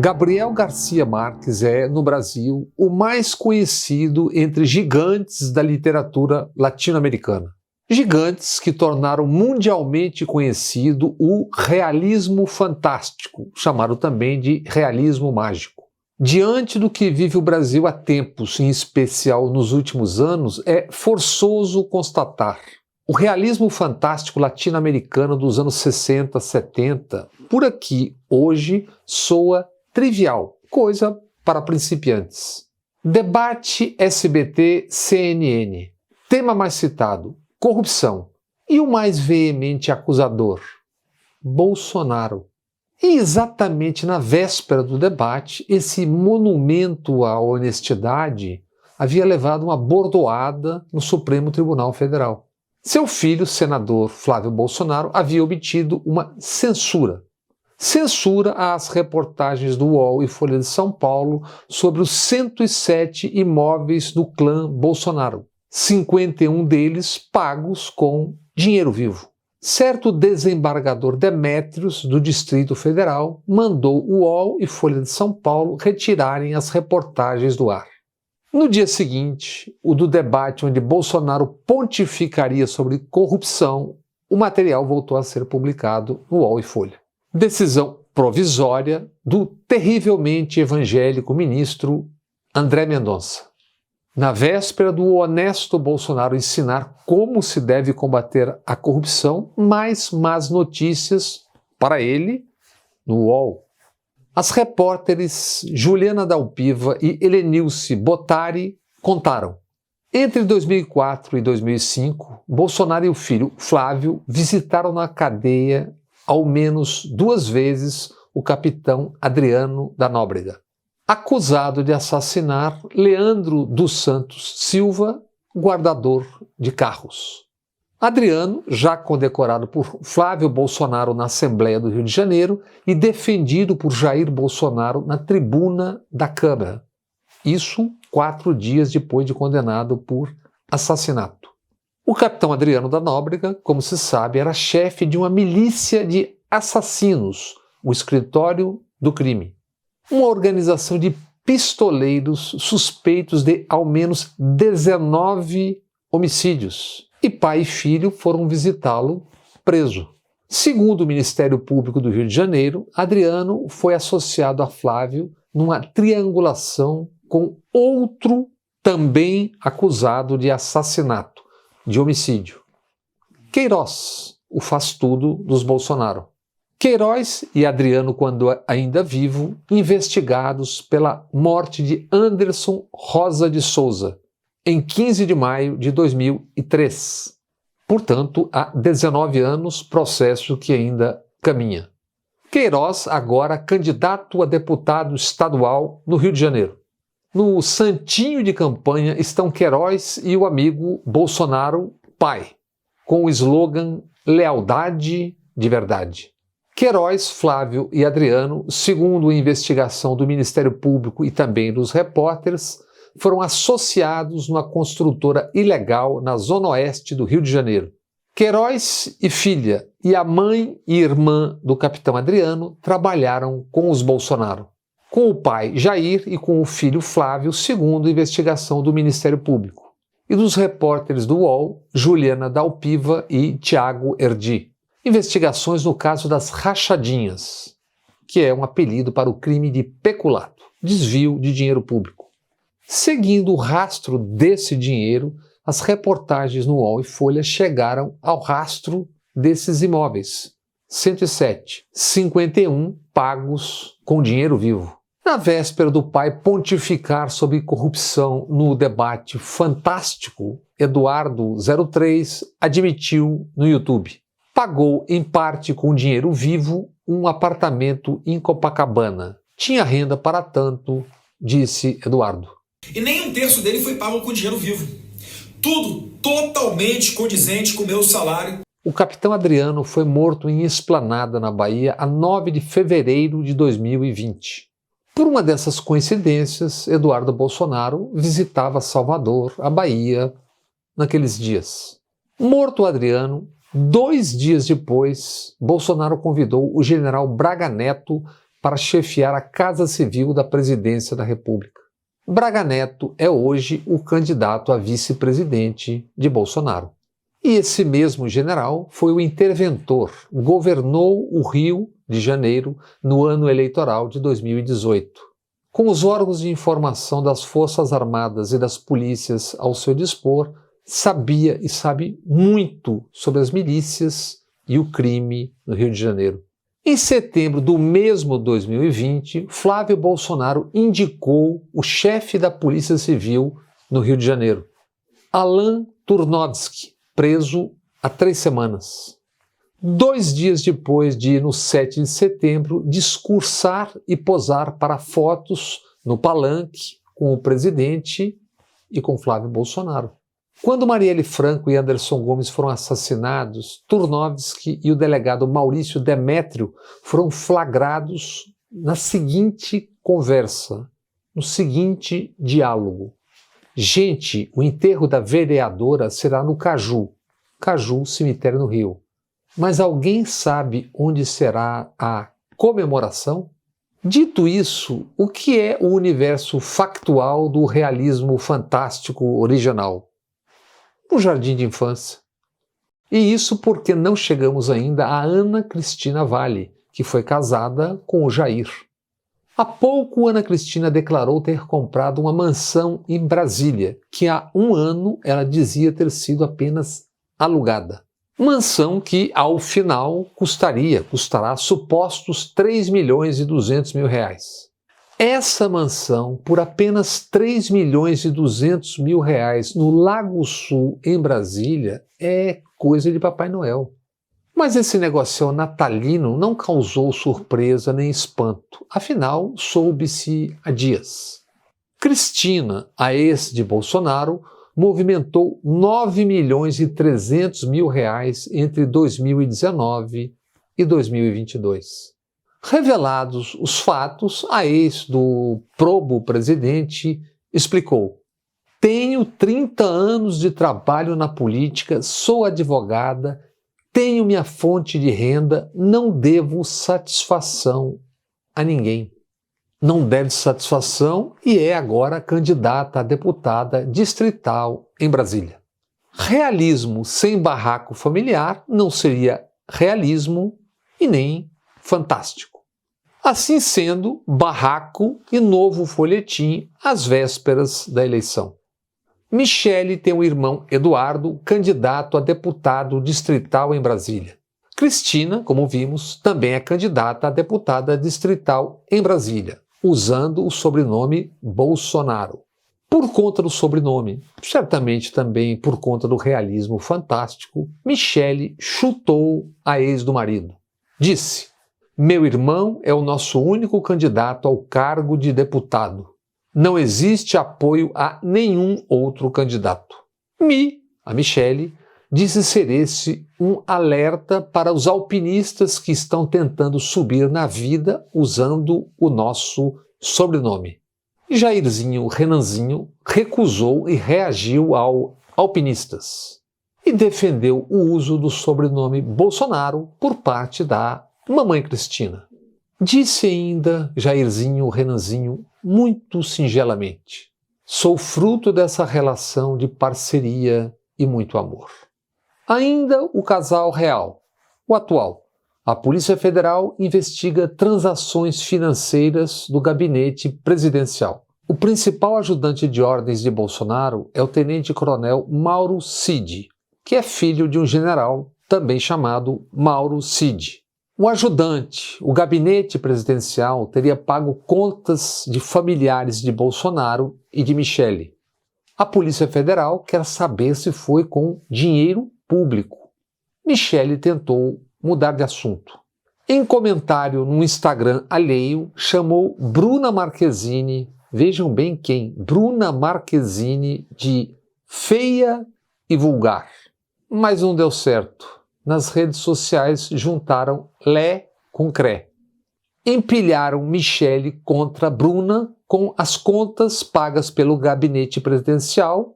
Gabriel Garcia Marques é, no Brasil, o mais conhecido entre gigantes da literatura latino-americana. Gigantes que tornaram mundialmente conhecido o realismo fantástico, chamado também de realismo mágico. Diante do que vive o Brasil há tempos, em especial nos últimos anos, é forçoso constatar: o realismo fantástico latino-americano dos anos 60, 70, por aqui, hoje, soa trivial, coisa para principiantes. Debate SBT-CNN. Tema mais citado: corrupção. E o mais veemente acusador? Bolsonaro. E exatamente na véspera do debate, esse monumento à honestidade havia levado uma bordoada no Supremo Tribunal Federal. Seu filho, senador Flávio Bolsonaro, havia obtido uma censura. Censura às reportagens do UOL e Folha de São Paulo sobre os 107 imóveis do clã Bolsonaro, 51 deles pagos com dinheiro vivo. Certo desembargador Demétrios, do Distrito Federal, mandou o UOL e Folha de São Paulo retirarem as reportagens do ar. No dia seguinte, o do debate onde Bolsonaro pontificaria sobre corrupção, o material voltou a ser publicado no UOL e Folha. Decisão provisória do terrivelmente evangélico ministro André Mendonça. Na véspera do honesto Bolsonaro ensinar como se deve combater a corrupção, mais más notícias para ele no UOL. As repórteres Juliana Dalpiva e Helenilce Bottari contaram: entre 2004 e 2005, Bolsonaro e o filho Flávio visitaram na cadeia ao menos 2 vezes o capitão Adriano da Nóbrega, acusado de assassinar Leandro dos Santos Silva, guardador de carros. Adriano, já condecorado por Flávio Bolsonaro na Assembleia do Rio de Janeiro e defendido por Jair Bolsonaro na tribuna da Câmara. Isso 4 dias depois de condenado por assassinato. O capitão Adriano da Nóbrega, como se sabe, era chefe de uma milícia de assassinos, o Escritório do Crime. Uma organização de pistoleiros suspeitos de ao menos 19 homicídios. E pai e filho foram visitá-lo preso. Segundo o Ministério Público do Rio de Janeiro, Adriano foi associado a Flávio numa triangulação com outro também acusado de assassinato, de homicídio. Queiroz, o faz-tudo dos Bolsonaro. Queiroz e Adriano, quando ainda vivo, investigados pela morte de Anderson Rosa de Souza, em 15 de maio de 2003. Portanto, há 19 anos, processo que ainda caminha. Queiroz, agora candidato a deputado estadual no Rio de Janeiro. No santinho de campanha estão Queiroz e o amigo Bolsonaro pai, com o slogan Lealdade de Verdade. Queiroz, Flávio e Adriano, segundo a investigação do Ministério Público e também dos repórteres, foram associados numa construtora ilegal na zona oeste do Rio de Janeiro. Queiroz e filha e a mãe e irmã do capitão Adriano trabalharam com os Bolsonaro, com o pai Jair e com o filho Flávio, segundo a investigação do Ministério Público, e dos repórteres do UOL, Juliana Dalpiva e Tiago Erdi. Investigações no caso das rachadinhas, que é um apelido para o crime de peculato, desvio de dinheiro público. Seguindo o rastro desse dinheiro, as reportagens no UOL e Folha chegaram ao rastro desses imóveis. 107, 51 pagos com dinheiro vivo. Na véspera do pai pontificar sobre corrupção no debate fantástico, Eduardo 03 admitiu no YouTube: pagou em parte com dinheiro vivo um apartamento em Copacabana. Tinha renda para tanto, disse Eduardo. E nem 1/3 dele foi pago com dinheiro vivo. Tudo totalmente condizente com o meu salário. O capitão Adriano foi morto em Esplanada, na Bahia, a 9 de fevereiro de 2020. Por uma dessas coincidências, Eduardo Bolsonaro visitava Salvador, a Bahia, naqueles dias. Morto Adriano, 2 dias depois, Bolsonaro convidou o general Braga Neto para chefiar a Casa Civil da Presidência da República. Braga Neto é hoje o candidato a vice-presidente de Bolsonaro. E esse mesmo general foi o interventor, governou o Rio de Janeiro no ano eleitoral de 2018. Com os órgãos de informação das Forças Armadas e das polícias ao seu dispor, sabia e sabe muito sobre as milícias e o crime no Rio de Janeiro. Em setembro do mesmo 2020, Flávio Bolsonaro indicou o chefe da Polícia Civil no Rio de Janeiro, Alan Turnovsky, preso há 3 semanas. 2 dias depois de, no 7 de setembro, discursar e posar para fotos no palanque com o presidente e com Flávio Bolsonaro. Quando Marielle Franco e Anderson Gomes foram assassinados, Turnovsky e o delegado Maurício Demétrio foram flagrados na seguinte conversa, no seguinte diálogo. Gente, o enterro da vereadora será no Caju, cemitério no Rio. Mas alguém sabe onde será a comemoração? Dito isso, o que é o universo factual do realismo fantástico original? Um jardim de infância. E isso porque não chegamos ainda a Ana Cristina Vale, que foi casada com o Jair. Há pouco, Ana Cristina declarou ter comprado uma mansão em Brasília, que há 1 ano ela dizia ter sido apenas alugada. Mansão que, ao final, custará supostos R$3.200.000. Essa mansão, por apenas R$3.200.000 no Lago Sul, em Brasília, é coisa de Papai Noel. Mas esse negócio natalino não causou surpresa nem espanto, afinal, soube-se há dias. Cristina, a ex de Bolsonaro, movimentou R$9.300.000 entre 2019 e 2022. Revelados os fatos, a ex do probo presidente explicou: tenho 30 anos de trabalho na política, sou advogada, tenho minha fonte de renda, não devo satisfação a ninguém. Não deve satisfação e é agora candidata a deputada distrital em Brasília. Realismo sem barraco familiar não seria realismo e nem fantástico. Assim sendo, barraco e novo folhetim às vésperas da eleição. Michele tem um irmão Eduardo, candidato a deputado distrital em Brasília. Cristina, como vimos, também é candidata a deputada distrital em Brasília, usando o sobrenome Bolsonaro. Por conta do sobrenome, certamente também por conta do realismo fantástico, Michele chutou a ex do marido. Disse: meu irmão é o nosso único candidato ao cargo de deputado. Não existe apoio a nenhum outro candidato. A Michele, disse ser esse um alerta para os alpinistas que estão tentando subir na vida usando o nosso sobrenome. Jairzinho Renanzinho recusou e reagiu ao alpinistas e defendeu o uso do sobrenome Bolsonaro por parte da mamãe Cristina. Disse ainda Jairzinho Renanzinho muito singelamente: sou fruto dessa relação de parceria e muito amor. Ainda o casal real, o atual. A Polícia Federal investiga transações financeiras do gabinete presidencial. O principal ajudante de ordens de Bolsonaro é o tenente-coronel Mauro Cid, que é filho de um general também chamado Mauro Cid. O ajudante, o gabinete presidencial, teria pago contas de familiares de Bolsonaro e de Michele. A Polícia Federal quer saber se foi com dinheiro público. Michele tentou mudar de assunto. Em comentário no Instagram alheio, chamou Bruna Marquezine, vejam bem quem, Bruna Marquezine, de feia e vulgar. Mas não deu certo. Nas redes sociais juntaram Lé com Cré. Empilharam Michele contra Bruna com as contas pagas pelo gabinete presidencial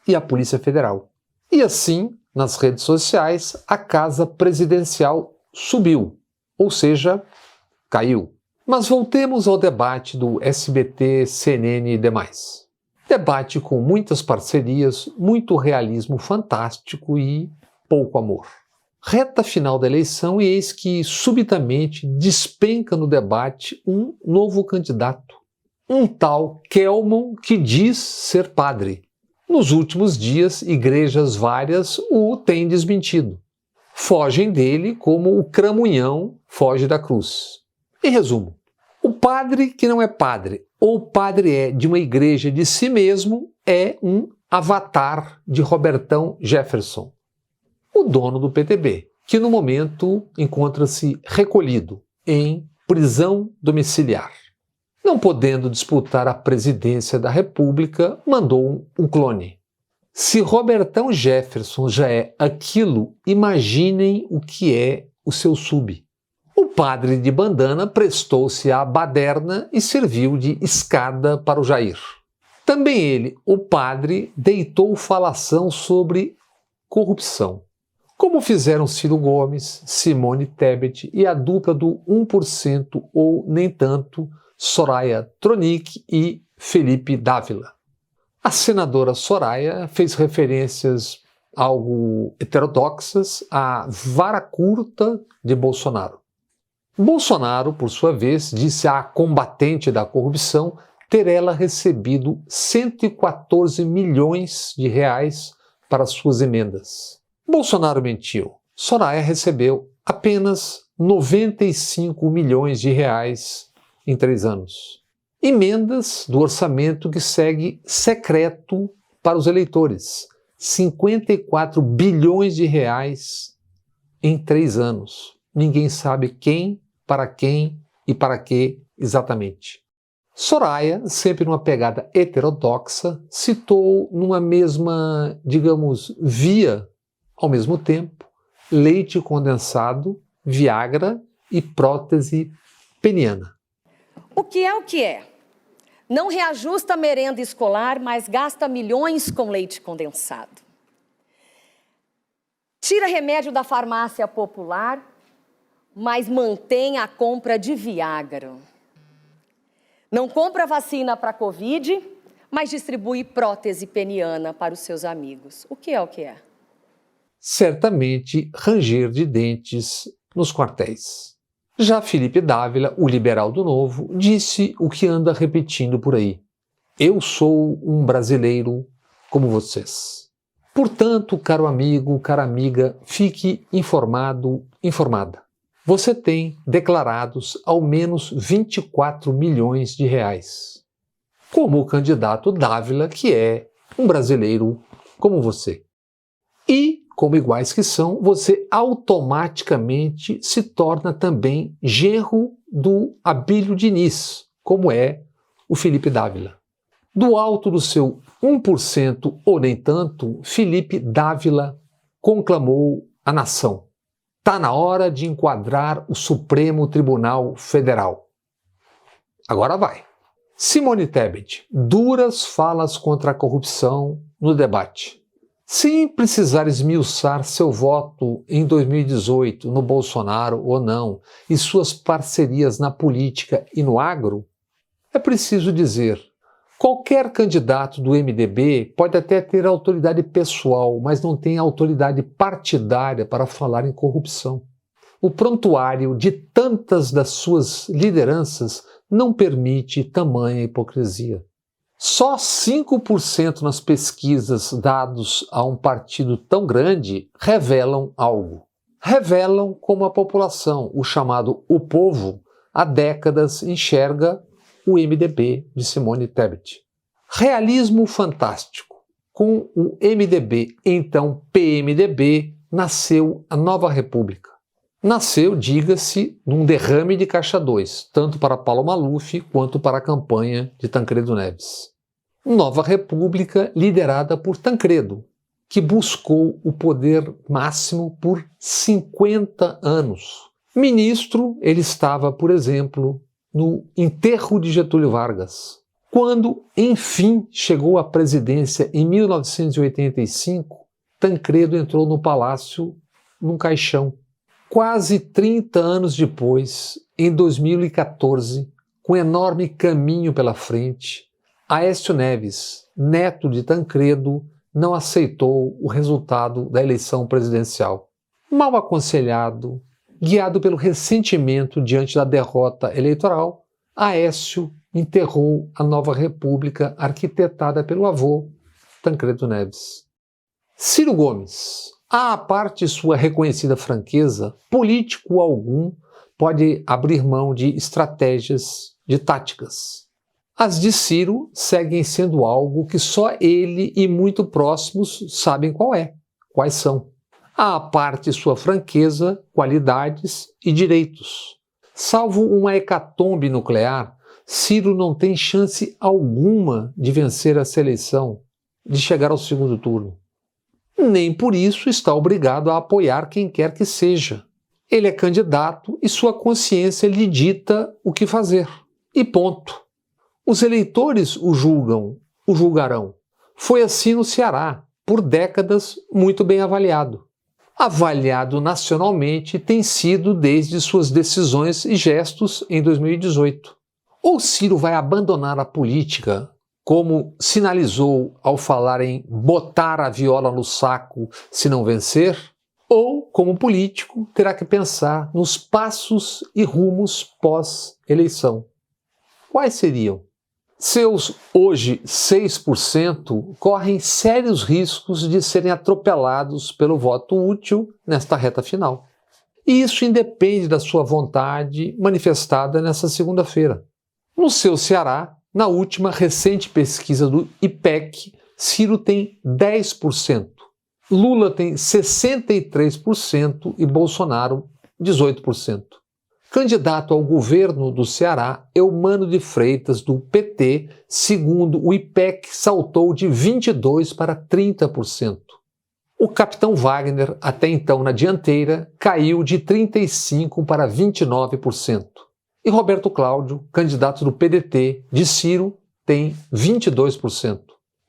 e a Polícia Federal. E assim, nas redes sociais, a casa presidencial subiu, ou seja, caiu. Mas voltemos ao debate do SBT, CNN e demais. Debate com muitas parcerias, muito realismo fantástico e pouco amor. Reta final da eleição e eis que subitamente despenca no debate um novo candidato. Um tal Kelmon que diz ser padre. Nos últimos dias, igrejas várias o têm desmentido. Fogem dele como o cramunhão foge da cruz. Em resumo, o padre que não é padre, ou padre é de uma igreja de si mesmo, é um avatar de Robertão Jefferson, o dono do PTB, que no momento encontra-se recolhido em prisão domiciliar. Não podendo disputar a presidência da República, mandou um clone. Se Robertão Jefferson já é aquilo, imaginem o que é o seu sub. O padre de bandana prestou-se à baderna e serviu de escada para o Jair. Também ele, o padre, deitou falação sobre corrupção, como fizeram Ciro Gomes, Simone Tebet e a dupla do 1% ou nem tanto, Soraya Tronic e Felipe Dávila. A senadora Soraya fez referências algo heterodoxas à vara curta de Bolsonaro. Bolsonaro, por sua vez, disse à combatente da corrupção ter ela recebido 114 milhões de reais para suas emendas. Bolsonaro mentiu. Soraya recebeu apenas 95 milhões de reais em 3 anos. Emendas do orçamento que segue secreto para os eleitores. 54 bilhões de reais em 3 anos. Ninguém sabe quem e para que exatamente. Soraya, sempre numa pegada heterodoxa, citou numa mesma, digamos, via, ao mesmo tempo, leite condensado, Viagra e prótese peniana. O que é? Não reajusta a merenda escolar, mas gasta milhões com leite condensado. Tira remédio da farmácia popular, mas mantém a compra de Viagra. Não compra vacina para a Covid, mas distribui prótese peniana para os seus amigos. O que é? Certamente ranger de dentes nos quartéis. Já Felipe Dávila, o liberal do Novo, disse o que anda repetindo por aí. Eu sou um brasileiro como vocês. Portanto, caro amigo, cara amiga, fique informado, informada. Você tem declarados ao menos 24 milhões de reais. Como o candidato Dávila, que é um brasileiro como você. E, como iguais que são, você automaticamente se torna também genro do Abílio Diniz, como é o Felipe Dávila. Do alto do seu 1% ou nem tanto, Felipe Dávila conclamou a nação. Está na hora de enquadrar o Supremo Tribunal Federal. Agora vai. Simone Tebet, duras falas contra a corrupção no debate. Sem precisar esmiuçar seu voto em 2018 no Bolsonaro ou não e suas parcerias na política e no agro, é preciso dizer: qualquer candidato do MDB pode até ter autoridade pessoal, mas não tem autoridade partidária para falar em corrupção. O prontuário de tantas das suas lideranças não permite tamanha hipocrisia. Só 5% nas pesquisas dados a um partido tão grande revelam algo. Revelam como a população, o chamado o povo, há décadas enxerga o MDB de Simone Tebet. Realismo fantástico. Com o MDB, então PMDB, nasceu a Nova República. Nasceu, diga-se, num derrame de caixa 2, tanto para Paulo Maluf quanto para a campanha de Tancredo Neves. Nova República liderada por Tancredo, que buscou o poder máximo por 50 anos. Ministro, ele estava, por exemplo, no enterro de Getúlio Vargas. Quando, enfim, chegou à presidência em 1985, Tancredo entrou no palácio num caixão. Quase 30 anos depois, em 2014, com um enorme caminho pela frente, Aécio Neves, neto de Tancredo, não aceitou o resultado da eleição presidencial. Mal aconselhado, guiado pelo ressentimento diante da derrota eleitoral, Aécio enterrou a nova república arquitetada pelo avô, Tancredo Neves. Ciro Gomes, à parte sua reconhecida franqueza, político algum pode abrir mão de estratégias, de táticas. As de Ciro seguem sendo algo que só ele e muito próximos sabem quais são. À parte sua franqueza, qualidades e direitos. Salvo uma hecatombe nuclear, Ciro não tem chance alguma de vencer essa eleição, de chegar ao segundo turno. Nem por isso está obrigado a apoiar quem quer que seja. Ele é candidato e sua consciência lhe dita o que fazer. E ponto. Os eleitores o julgarão. Foi assim no Ceará, por décadas muito bem avaliado. Avaliado nacionalmente tem sido desde suas decisões e gestos em 2018. Ou Ciro vai abandonar a política, como sinalizou ao falar em botar a viola no saco se não vencer, ou, como político, terá que pensar nos passos e rumos pós-eleição. Quais seriam? Seus, hoje, 6% correm sérios riscos de serem atropelados pelo voto útil nesta reta final. E isso independe da sua vontade manifestada nesta segunda-feira. No seu Ceará, na última recente pesquisa do IPEC, Ciro tem 10%, Lula tem 63% e Bolsonaro 18%. Candidato ao governo do Ceará, Eumano de Freitas, do PT, segundo o IPEC, saltou de 22% para 30%. O capitão Wagner, até então na dianteira, caiu de 35% para 29%. E Roberto Cláudio, candidato do PDT de Ciro, tem 22%.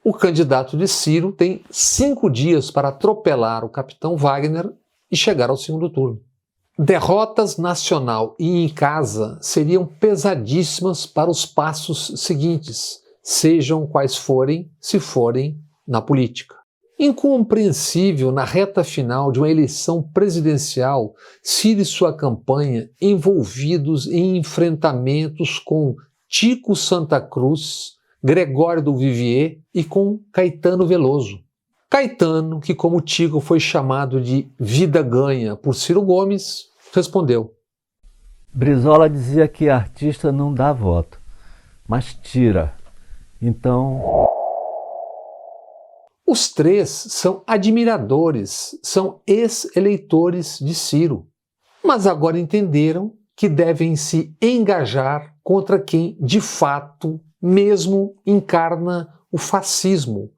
O candidato de Ciro tem 5 dias para atropelar o capitão Wagner e chegar ao segundo turno. Derrotas nacional e em casa seriam pesadíssimas para os passos seguintes, sejam quais forem, se forem na política. Incompreensível na reta final de uma eleição presidencial, Ciro e sua campanha envolvidos em enfrentamentos com Tico Santa Cruz, Gregório do Vivier e com Caetano Veloso. Caetano, que como Tico foi chamado de vida ganha por Ciro Gomes, respondeu: Brizola dizia que artista não dá voto, mas tira. Então... Os três são admiradores, são ex-eleitores de Ciro, mas agora entenderam que devem se engajar contra quem, de fato, mesmo encarna o fascismo,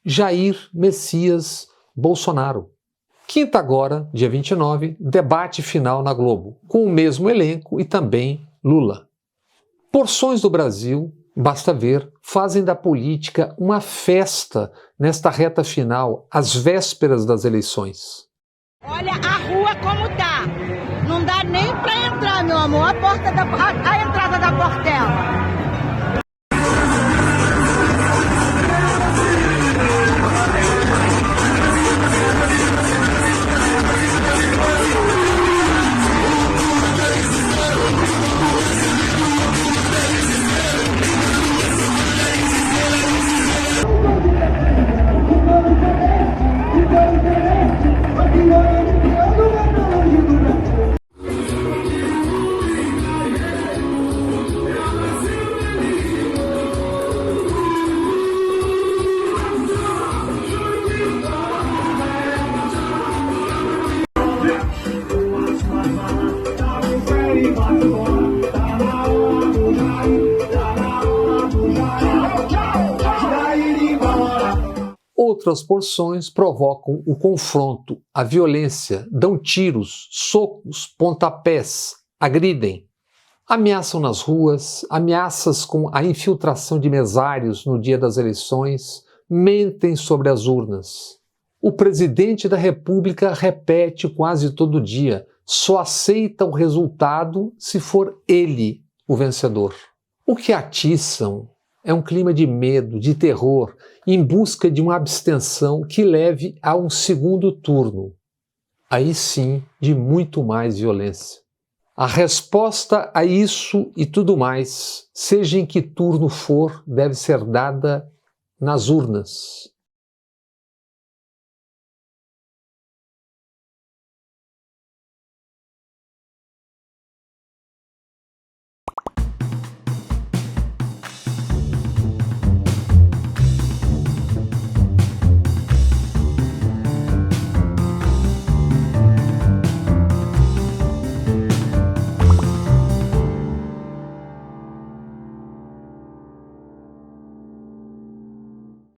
Jair Messias Bolsonaro. Quinta agora, dia 29, debate final na Globo, com o mesmo elenco e também Lula. Porções do Brasil, basta ver, fazem da política uma festa nesta reta final, às vésperas das eleições. Olha a rua como tá. Não dá nem para entrar, meu amor. A entrada da Portela. Outras porções provocam o confronto, a violência, dão tiros, socos, pontapés, agridem. Ameaçam nas ruas, ameaças com a infiltração de mesários no dia das eleições, mentem sobre as urnas. O presidente da República repete quase todo dia: só aceita o resultado se for ele o vencedor. O que atiçam é um clima de medo, de terror, em busca de uma abstenção que leve a um segundo turno. Aí sim, de muito mais violência. A resposta a isso e tudo mais, seja em que turno for, deve ser dada nas urnas.